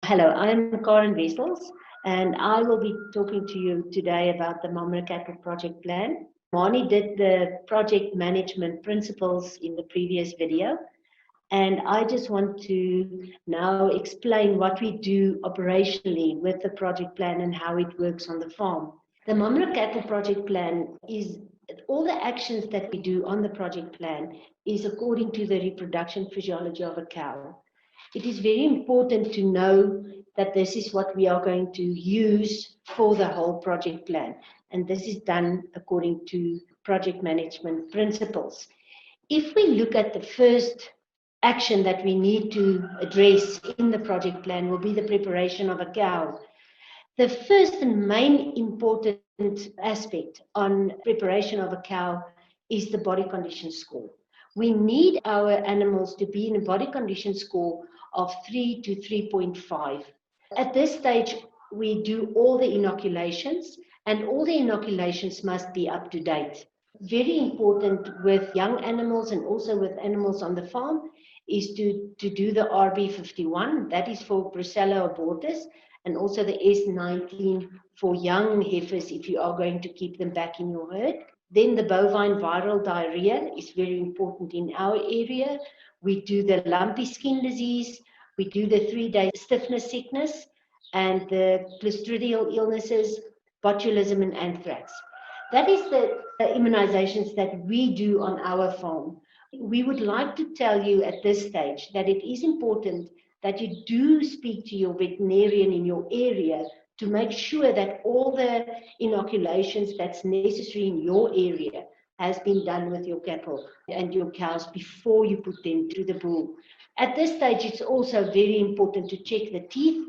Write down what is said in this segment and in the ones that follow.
Hello, I'm Karen Wessels, and I will be talking to you today about the Mamre Cattle Project Plan. Mani did the project management principles in the previous video, and I just want to now explain what we do operationally with the project plan and how it works on the farm. The Mamre Cattle Project Plan is all the actions that we do on the project plan is according to the reproduction physiology of a cow. It is very important to know that this is what we are going to use for the whole project plan. And this is done according to project management principles. If we look at the first action that we need to address in the project plan will be the preparation of a cow. The first and main important aspect on preparation of a cow is the body condition score. We need our animals to be in a body condition score of 3 to 3.5. At this stage, we do all the inoculations, and all the inoculations must be up to date. Very important with young animals and also with animals on the farm is to do the RB51, that is for Brucella abortus, and also the S19 for young heifers if you are going to keep them back in your herd. Then the bovine viral diarrhea is very important in our area. We do the lumpy skin disease, we do the 3-day stiffness sickness, and the clostridial illnesses, botulism and anthrax. That is the immunizations that we do on our farm. We would like to tell you at this stage that it is important that you do speak to your veterinarian in your area to make sure that all the inoculations that's necessary in your area has been done with your cattle and your cows before you put them to the bull. At this stage, it's also very important to check the teeth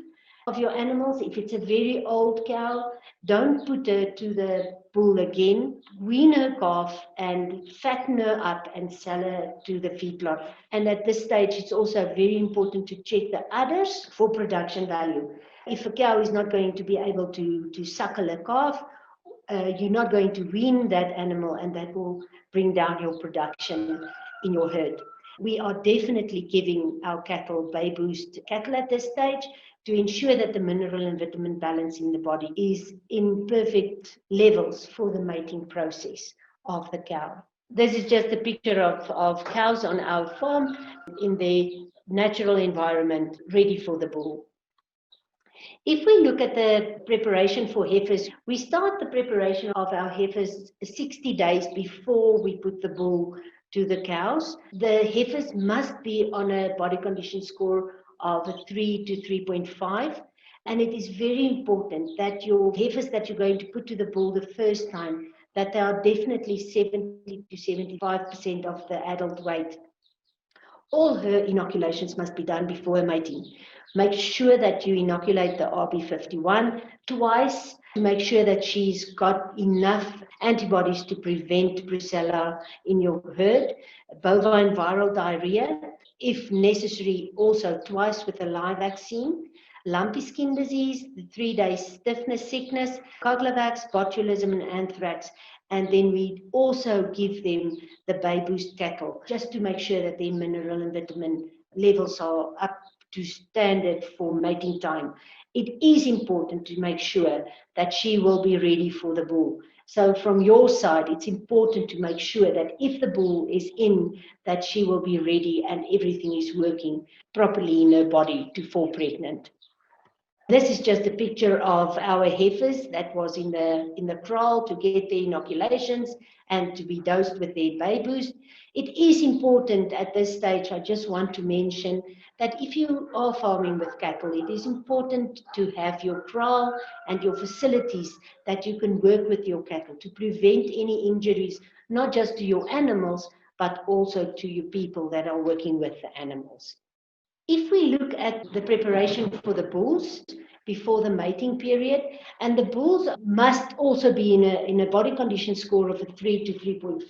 of your animals. If it's a very old cow, don't put her to the bull again. Wean her calf and fatten her up and sell her to the feedlot. And at this stage, it's also very important to check the udders for production value. If a cow is not going to be able to suckle a calf, you're not going to wean that animal, and that will bring down your production in your herd. We are definitely giving our cattle Bay Boost cattle at this stage to ensure that the mineral and vitamin balance in the body is in perfect levels for the mating process of the cow. This is just a picture of cows on our farm in their natural environment, ready for the bull. If we look at the preparation for heifers, we start the preparation of our heifers 60 days before we put the bull to the cows. The heifers must be on a body condition score of 3 to 3.5. And it is very important that your heifers that you're going to put to the bull the first time, that they are definitely 70 to 75% of the adult weight. All her inoculations must be done before mating. Make sure that you inoculate the RB51 twice to make sure that she's got enough antibodies to prevent brucella in your herd. Bovine viral diarrhea, if necessary, also twice with a live vaccine. Lumpy skin disease, the 3-day stiffness sickness, Coglavax, botulism and anthrax. And then we also give them the Bay Boost cattle just to make sure that their mineral and vitamin levels are up to standard for mating time. It is important to make sure that she will be ready for the bull. So from your side, it's important to make sure that if the bull is in, that she will be ready and everything is working properly in her body to fall pregnant. This is just a picture of our heifers that was in the kraal to get their inoculations and to be dosed with their Bay Boost. It is important at this stage, I just want to mention that if you are farming with cattle, it is important to have your kraal and your facilities that you can work with your cattle to prevent any injuries, not just to your animals, but also to your people that are working with the animals. If we look at the preparation for the bulls before the mating period, and the bulls must also be in a body condition score of a 3 to 3.5.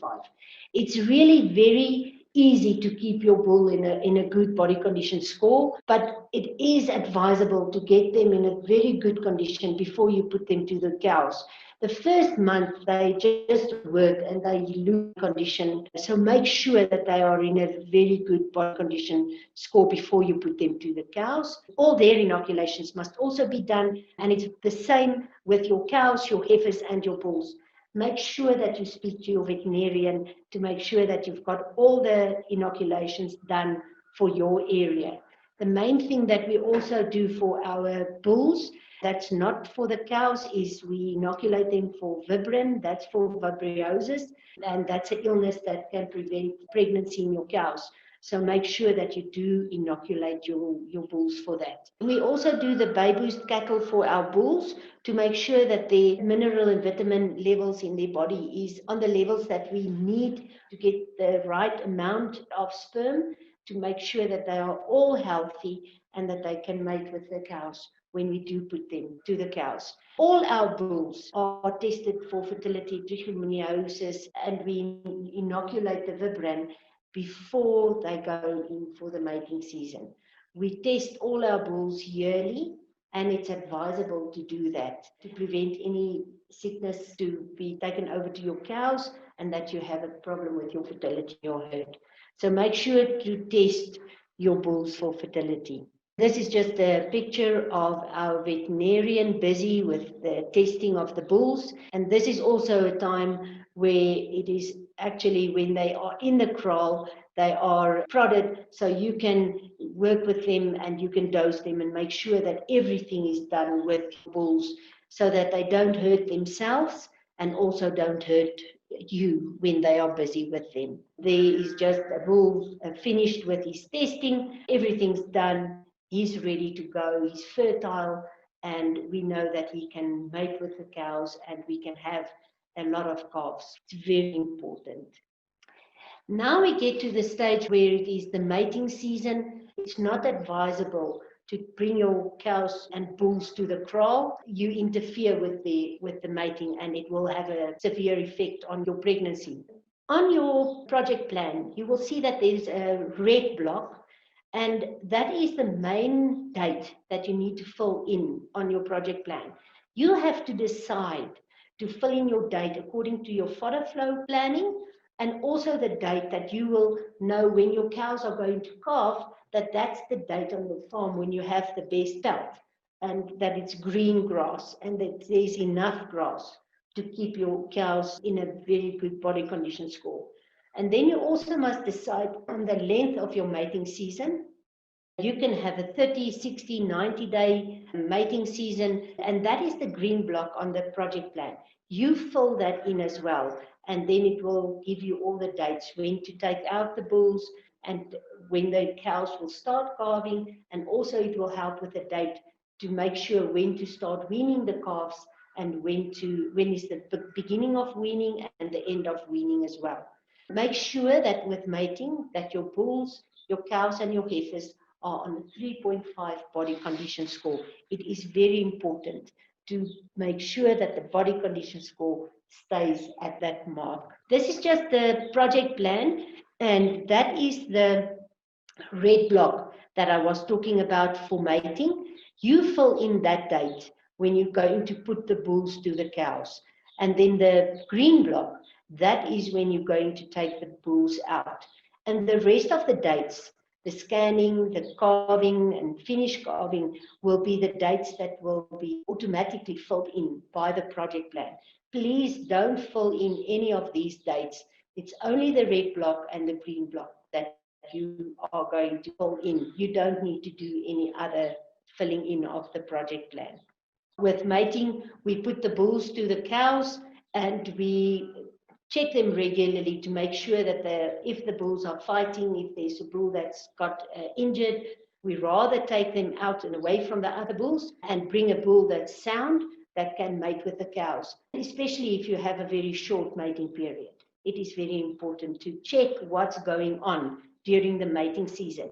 It's really very easy to keep your bull in a good body condition score, but it is advisable to get them in a very good condition before you put them to the cows, The first month, they just work and they lose condition. So make sure that they are in a very good body condition score before you put them to the cows. All their inoculations must also be done, and it's the same with your cows, your heifers, and your bulls. Make sure that you speak to your veterinarian to make sure that you've got all the inoculations done for your area. The main thing that we also do for our bulls, that's not for the cows, is we inoculate them for vibrin. That's for vibriosis, and that's an illness that can prevent pregnancy in your cows. So make sure that you do inoculate your bulls for that. We also do the bay boost cattle for our bulls to make sure that their mineral and vitamin levels in their body is on the levels that we need to get the right amount of sperm, to make sure that they are all healthy and that they can mate with the cows when we do put them to the cows. All our bulls are tested for fertility, trichomoniasis, and we inoculate the vibran before they go in for the mating season. We test all our bulls yearly, and it's advisable to do that to prevent any sickness to be taken over to your cows and that you have a problem with your fertility in your herd. So make sure to test your bulls for fertility. This is just a picture of our veterinarian busy with the testing of the bulls. And this is also a time where it is actually when they are in the kraal, they are prodded, so you can work with them and you can dose them and make sure that everything is done with bulls so that they don't hurt themselves and also don't hurt you when they are busy with them. There is just a bull finished with his testing, everything's done, he's ready to go, he's fertile, and we know that he can mate with the cows and we can have a lot of calves. It's very important. Now we get to the stage where it is the mating season. It's not advisable to bring your cows and bulls to the kraal. You interfere with the mating and it will have a severe effect on your pregnancy. On your project plan, you will see that there's a red block, and that is the main date that you need to fill in on your project plan. You have to decide to fill in your date according to your fodder flow planning, and also the date that you will know when your cows are going to calve, that that's the date on the farm when you have the best pelt, and that it's green grass and that there's enough grass to keep your cows in a very good body condition score. And then you also must decide on the length of your mating season. You can have a 30, 60, 90-day mating season, and that is the green block on the project plan. You fill that in as well, and then it will give you all the dates when to take out the bulls and when the cows will start calving, and also it will help with the date to make sure when to start weaning the calves and when is the beginning of weaning and the end of weaning as well. Make sure that with mating that your bulls, your cows and your heifers are on a 3.5 body condition score. It is very important to make sure that the body condition score stays at that mark. This is just the project plan, and that is the red block that I was talking about for mating. You fill in that date when you're going to put the bulls to the cows. And then the green block, that is when you're going to take the bulls out. And the rest of the dates, the scanning, the calving, and finish calving will be the dates that will be automatically filled in by the project plan. Please don't fill in any of these dates. It's only the red block and the green block that you are going to fill in. You don't need to do any other filling in of the project plan. With mating, we put the bulls to the cows and we check them regularly to make sure that if the bulls are fighting, if there's a bull that's got injured, we rather take them out and away from the other bulls and bring a bull that's sound that can mate with the cows, especially if you have a very short mating period. It is very important to check what's going on during the mating season.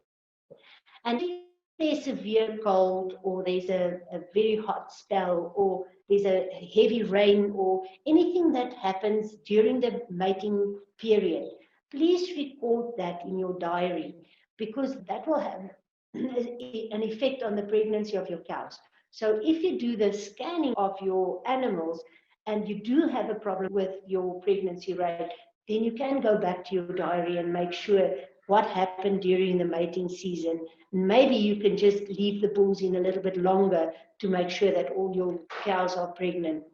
And if there's severe cold or there's a very hot spell or there's a heavy rain or anything that happens during the mating period, please record that in your diary because that will have an effect on the pregnancy of your cows. So if you do the scanning of your animals and you do have a problem with your pregnancy rate, then you can go back to your diary and make sure what happened during the mating season. Maybe you can just leave the bulls in a little bit longer to make sure that all your cows are pregnant.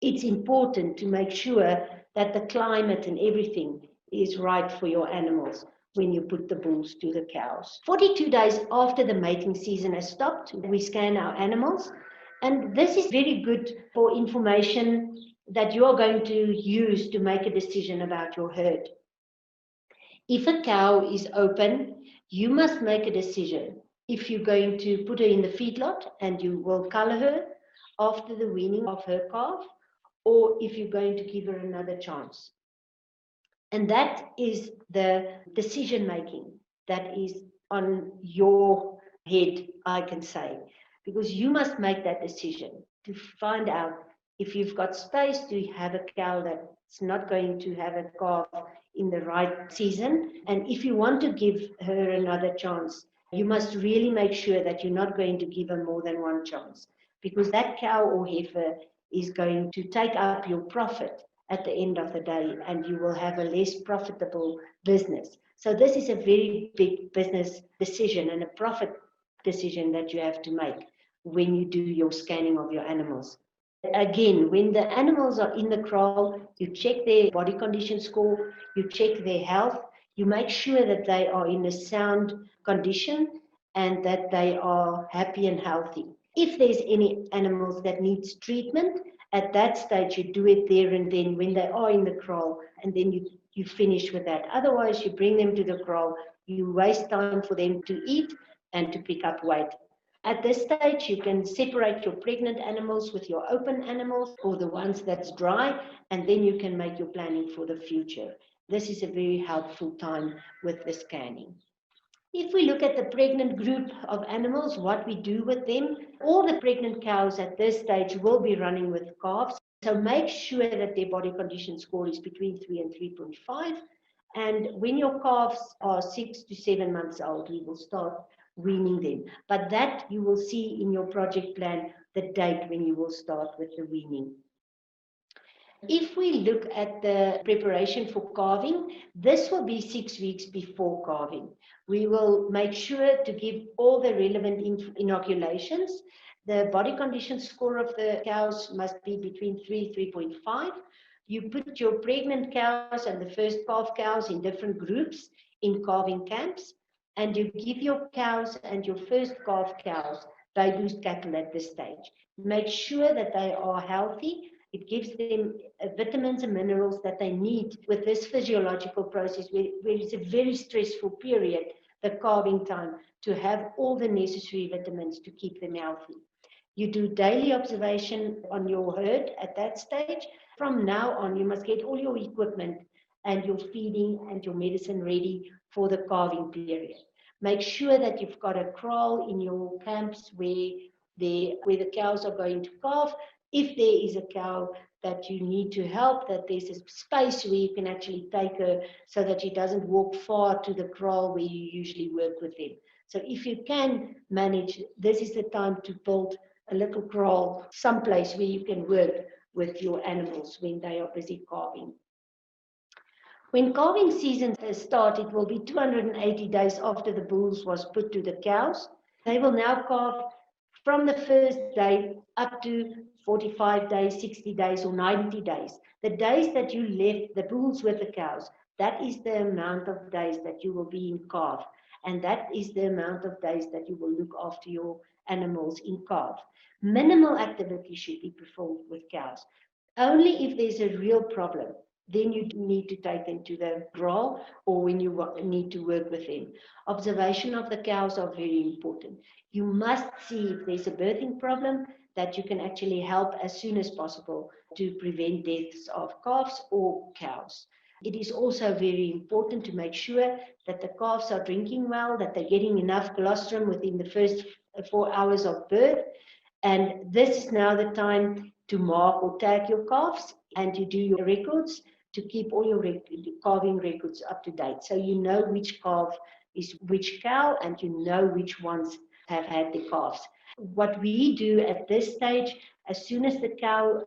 It's important to make sure that the climate and everything is right for your animals when you put the bulls to the cows. 42 days after the mating season has stopped, we scan our animals. And this is very good for information that you are going to use to make a decision about your herd. If a cow is open, you must make a decision. If you're going to put her in the feedlot and you will color her after the weaning of her calf, or if you're going to give her another chance. And that is the decision making that is on your head, I can say, because you must make that decision to find out if you've got space to have a cow that's not going to have a calf in the right season. And if you want to give her another chance, you must really make sure that you're not going to give her more than one chance, because that cow or heifer is going to take up your profit at the end of the day, and you will have a less profitable business. So this is a very big business decision and a profit decision that you have to make when you do your scanning of your animals. Again, when the animals are in the kraal, you check their body condition score, you check their health, you make sure that they are in a sound condition and that they are happy and healthy. If there's any animals that needs treatment, at that stage you do it there and then when they are in the kraal, and then you finish with that. Otherwise, you bring them to the kraal, you waste time for them to eat and to pick up weight. At this stage, you can separate your pregnant animals with your open animals or the ones that's dry, and then you can make your planning for the future. This is a very helpful time with the scanning. If we look at the pregnant group of animals, what we do with them, all the pregnant cows at this stage will be running with calves. So make sure that their body condition score is between 3 and 3.5. And when your calves are 6 to 7 months old, we will start weaning them. But that you will see in your project plan, the date when you will start with the weaning. If we look at the preparation for calving, this will be 6 weeks before calving. We will make sure to give all the relevant inoculations. The body condition score of the cows must be between 3 and 3.5. You put your pregnant cows and the first calf cows in different groups in calving camps, and you give your cows and your first calf cows baby boost cattle at this stage. Make sure that they are healthy. It gives them vitamins and minerals that they need with this physiological process where it's a very stressful period, the calving time, to have all the necessary vitamins to keep them healthy. You do daily observation on your herd at that stage. From now on, you must get all your equipment and your feeding and your medicine ready for the calving period. Make sure that you've got a kraal in your camps where the cows are going to calve. If there is a cow that you need to help, that there's a space where you can actually take her so that she doesn't walk far to the kraal where you usually work with them. So if you can manage, this is the time to build a little kraal, someplace where you can work with your animals when they are busy calving. When calving season starts, it will be 280 days after the bulls was put to the cows. They will now calve from the first day up to 45 days, 60 days, or 90 days. The days that you left the bulls with the cows, that is the amount of days that you will be in calf. And that is the amount of days that you will look after your animals in calf. Minimal activity should be performed with cows. Only if there's a real problem, then you need to take them to the kraal or when you need to work with them. Observation of the cows are very important. You must see if there's a birthing problem that you can actually help as soon as possible to prevent deaths of calves or cows. It is also very important to make sure that the calves are drinking well, that they're getting enough colostrum within the first 4 hours of birth. And this is now the time to mark or tag your calves, and you do your records to keep all your calving records up to date. So you know which calf is which cow, and you know which ones have had the calves. What we do at this stage, as soon as the cow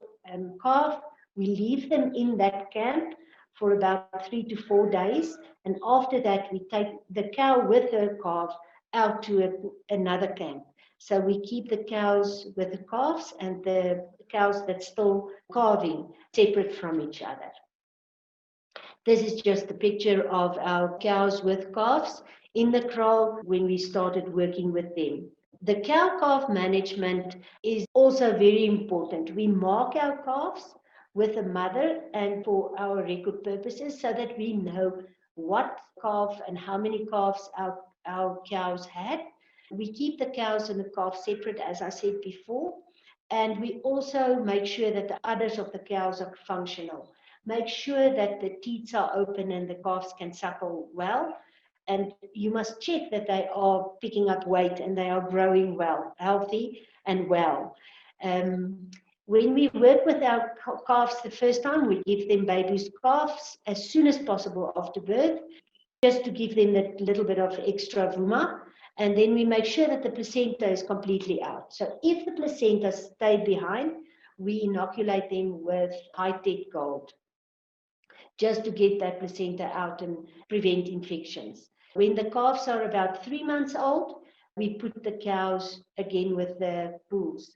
calf, we leave them in that camp for about 3 to 4 days. And after that, we take the cow with her calf out to another camp. So we keep the cows with the calves and the cows that's still calving separate from each other. This is just a picture of our cows with calves in the kraal when we started working with them. The cow-calf management is also very important. We mark our calves with a mother and for our record purposes so that we know what calf and how many calves our cows had. We keep the cows and the calves separate, as I said before, and we also make sure that the udders of the cows are functional. Make sure that the teats are open and the calves can suckle well. And you must check that they are picking up weight and they are growing well, healthy and well. When we work with our calves the first time, we give them baby's calves as soon as possible after birth, just to give them that little bit of extra vuma. And then we make sure that the placenta is completely out. So if the placenta stayed behind, we inoculate them with high-tech gold, just to get that placenta out and prevent infections. When the calves are about 3 months old, we put the cows again with the bulls.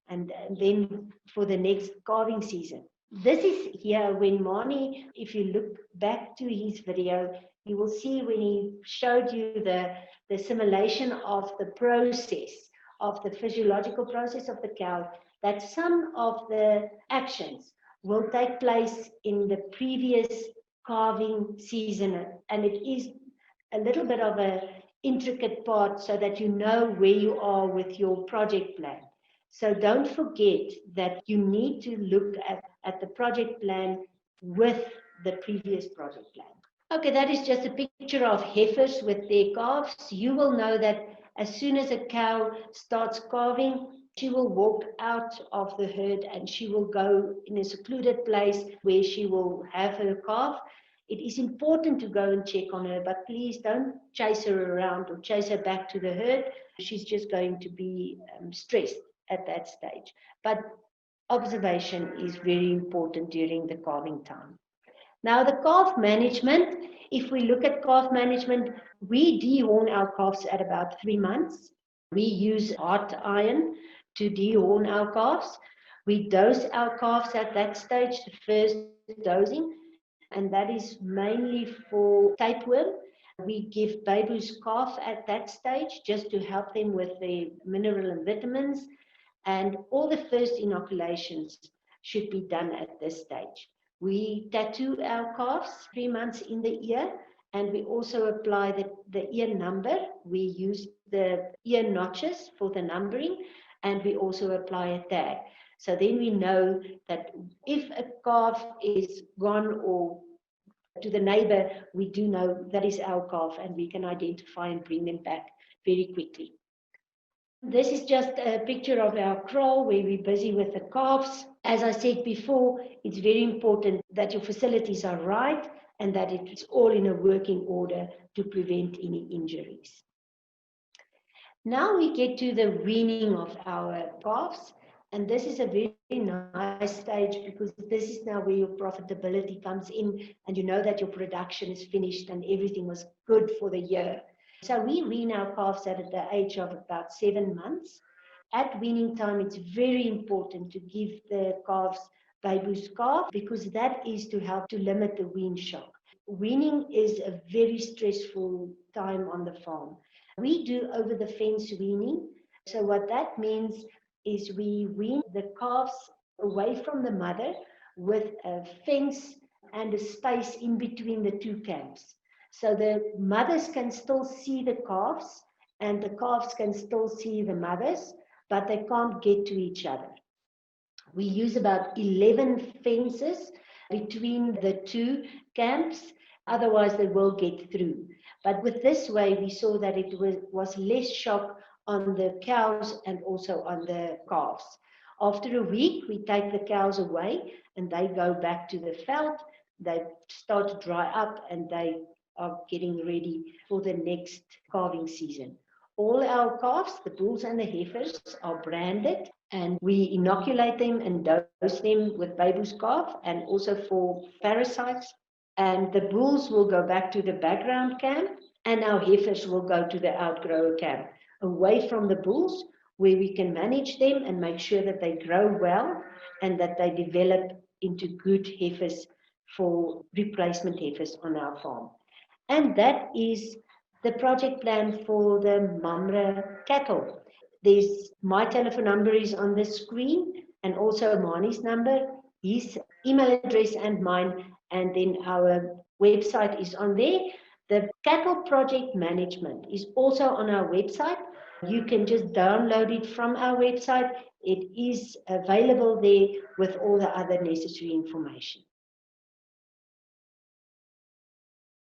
And then for the next calving season. This is here when Mani, if you look back to his video, you will see when he showed you the simulation of the process, of the physiological process of the cow, that some of the actions will take place in the previous calving season. And it is a little bit of an intricate part so that you know where you are with your project plan. So don't forget that you need to look at the project plan with the previous project plan. Okay, that is just a picture of heifers with their calves. You will know that as soon as a cow starts calving, she will walk out of the herd and she will go in a secluded place where she will have her calf. It is important to go and check on her, but please don't chase her around or chase her back to the herd. She's just going to be stressed at that stage. But observation is very important during the calving time. Now, the calf management, if we look at calf management, we dehorn our calves at about 3 months. We use hot iron to dehorn our calves. We dose our calves at that stage, the first dosing, and that is mainly for tapeworm. We give baby's calf at that stage just to help them with the mineral and vitamins. And all the first inoculations should be done at this stage. We tattoo our calves 3 months in the ear, and we also apply the ear number. We use the ear notches for the numbering, and we also apply a tag. So then we know that if a calf is gone or to the neighbor, we do know that is our calf, and we can identify and bring them back very quickly. This is just a picture of our kraal where we're busy with the calves. As I said before, it's very important that your facilities are right and that it's all in a working order to prevent any injuries. Now we get to the weaning of our calves, and this is a very nice stage because this is now where your profitability comes in and you know that your production is finished and everything was good for the year. So we wean our calves at the age of about 7 months. At weaning time, it's very important to give the calves baby's calf because that is to help to limit the wean shock. Weaning is a very stressful time on the farm. We do over the fence weaning. So what that means is we wean the calves away from the mother with a fence and a space in between the two camps. So the mothers can still see the calves and the calves can still see the mothers, but they can't get to each other. We use about 11 fences between the two camps, otherwise they will get through. But with this way, we saw that it was less shock on the cows and also on the calves. After a week, we take the cows away and they go back to the veld. They start to dry up and they are getting ready for the next calving season. All our calves, the bulls and the heifers, are branded, and we inoculate them and dose them with baby's calf and also for parasites. And the bulls will go back to the background camp, and our heifers will go to the outgrower camp, away from the bulls, where we can manage them and make sure that they grow well and that they develop into good heifers for replacement heifers on our farm. And that is the project plan for the Mamre cattle. There's my telephone number is on the screen, and also Mani's number, his email address and mine, and then our website is on there. The cattle project management is also on our website. You can just download it from our website. It is available there with all the other necessary information.